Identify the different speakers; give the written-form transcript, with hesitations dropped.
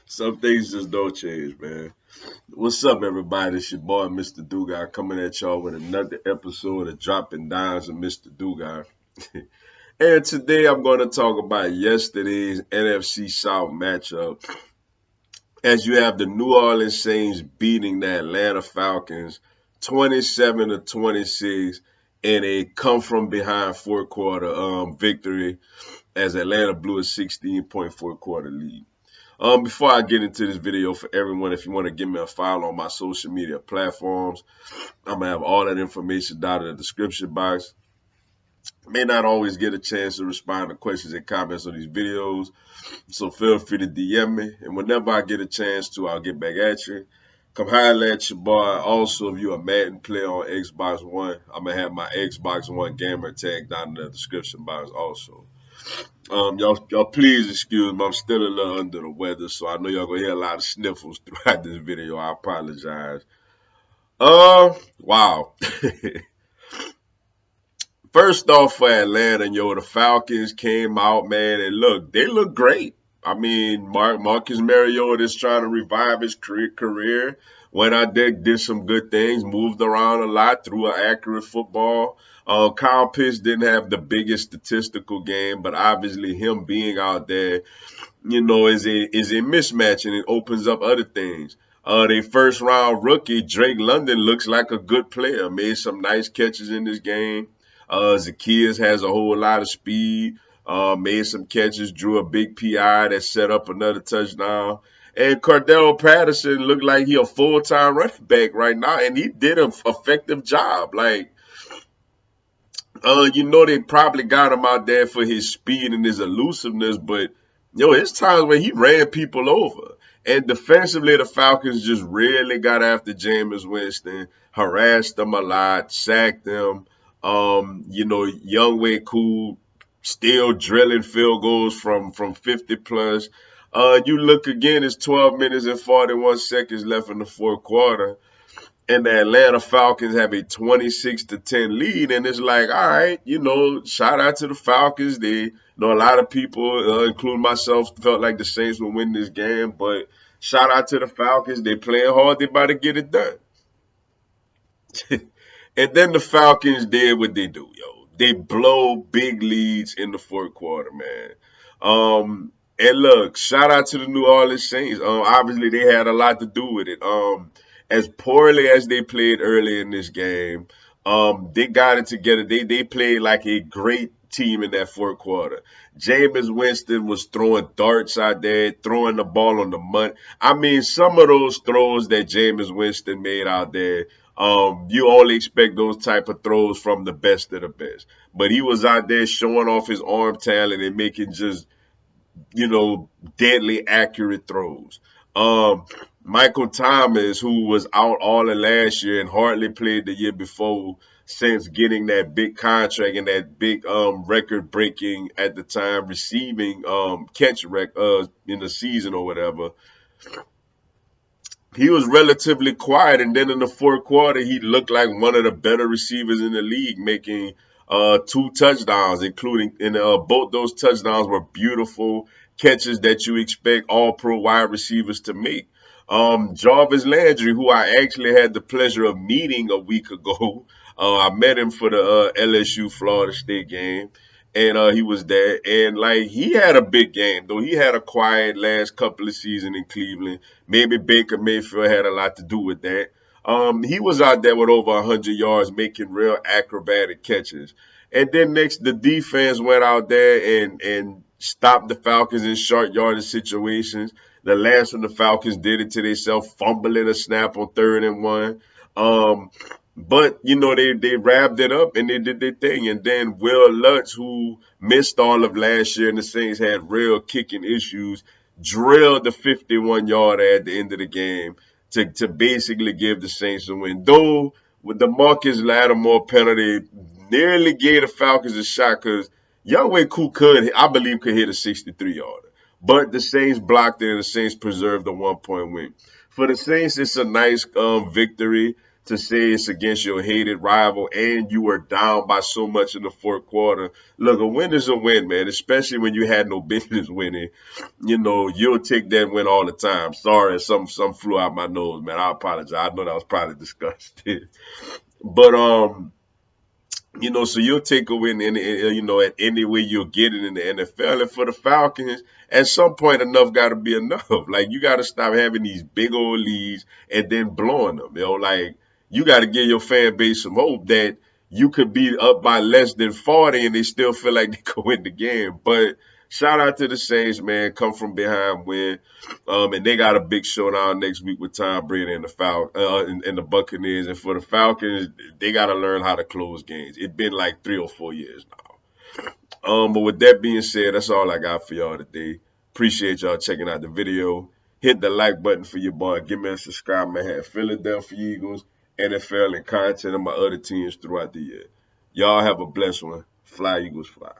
Speaker 1: Some things just don't change, man. What's up, everybody? It's your boy, Mr. Dugai, coming at y'all with another episode of Dropping Dimes with Mr. Dugai. And today I'm going to talk about yesterday's NFC South matchup as you have the New Orleans Saints beating the Atlanta Falcons 27 to 26 in a come from behind fourth quarter victory as Atlanta blew a 16-point fourth quarter lead. Before I get into this video, for everyone, if you want to give me a follow on my social media platforms, I'm gonna have all that information down in the description box. May not always get a chance to respond to questions and comments on these videos, so feel free to DM me, and whenever I get a chance to, I'll get back at you. Come holler at your boy. Also, if you're a Madden player on Xbox One, I'm gonna have my Xbox One gamer tag down in the description box also. Y'all please excuse me. I'm still a little under the weather, so I know y'all gonna hear a lot of sniffles throughout this video. I apologize. Wow. First off, for Atlanta, the Falcons came out, man, and they look great. I mean, Marcus Mariota is trying to revive his career. Went out there, did some good things, moved around a lot, threw an accurate football. Kyle Pitts didn't have the biggest statistical game, but obviously him being out there, is a mismatch, and it opens up other things. Their first round rookie, Drake London, looks like a good player. Made some nice catches in this game. Zacchaeus has a whole lot of speed. Made some catches, drew a big PI that set up another touchdown. And Cordell Patterson looked like he a full-time running back right now, and he did an effective job. They probably got him out there for his speed and his elusiveness, but it's times where he ran people over. And defensively, the Falcons just really got after Jameis Winston, harassed them a lot, sacked them. Youngway Cool still drilling field goals from 50 plus. You look again, it's 12 minutes and 41 seconds left in the fourth quarter, and the Atlanta Falcons have a 26 to 10 lead, and it's like, all right, shout out to the Falcons. A lot of people, including myself, felt like the Saints would win this game, but shout out to the Falcons. They playing hard. They about to get it done. And then the Falcons did what they do, yo. They blow big leads in the fourth quarter, man. And look, shout out to the New Orleans Saints. Obviously they had a lot to do with it. As poorly as they played early in this game, they got it together. They played like a great team in that fourth quarter. Jameis Winston was throwing darts out there, throwing the ball on the mud. I mean, some of those throws that Jameis Winston made out there, you only expect those type of throws from the best of the best. But he was out there showing off his arm talent and making just, deadly accurate throws. Michael Thomas, who was out all of last year and hardly played the year before, since getting that big contract and that big record breaking at the time receiving catch in the season or whatever, he was relatively quiet, and then in the fourth quarter, he looked like one of the better receivers in the league, making two touchdowns, including and both those touchdowns were beautiful catches that you expect all pro wide receivers to make. Jarvis Landry, who I actually had the pleasure of meeting a week ago, I met him for the LSU Florida State game, and he was there, and like he had a big game though. He had a quiet last couple of seasons in Cleveland. Maybe Baker Mayfield had a lot to do with that. He was out there with over 100 yards, making real acrobatic catches. And then next, the defense went out there and stopped the Falcons in short yardage situations. The last one, the Falcons did it to themselves, fumbling a snap on 3rd and 1. But they wrapped it up and they did their thing. And then Will Lutz, who missed all of last year, and the Saints had real kicking issues, drilled the 51-yarder at the end of the game to basically give the Saints a win. Though with the Marcus Lattimore penalty, nearly gave the Falcons a shot because Youngway Koo I believe, could hit a 63-yarder. But the Saints blocked it and the Saints preserved the 1-point win. For the Saints, it's a nice victory. to say it's against your hated rival and you were down by so much in the fourth quarter. Look, a win is a win, man, especially when you had no business winning. You'll take that win all the time. Sorry, some flew out my nose, man. I apologize. I know that was probably disgusting. But so you'll take a win at any way you'll get it in the NFL. And for the Falcons, at some point enough gotta be enough. Like you gotta stop having these big old leads and then blowing them. Like you gotta give your fan base some hope that you could be up by less than 40 and they still feel like they could win the game. But shout out to the Saints, man. Come from behind win. And they got a big showdown next week with Tom Brady and the and the Buccaneers. And for the Falcons, they got to learn how to close games. It's been like 3 or 4 years now. But with that being said, that's all I got for y'all today. Appreciate y'all checking out the video. Hit the like button for your boy. Give me a subscribe. I have Philadelphia Eagles, NFL, and content of my other teams throughout the year. Y'all have a blessed one. Fly, Eagles, fly.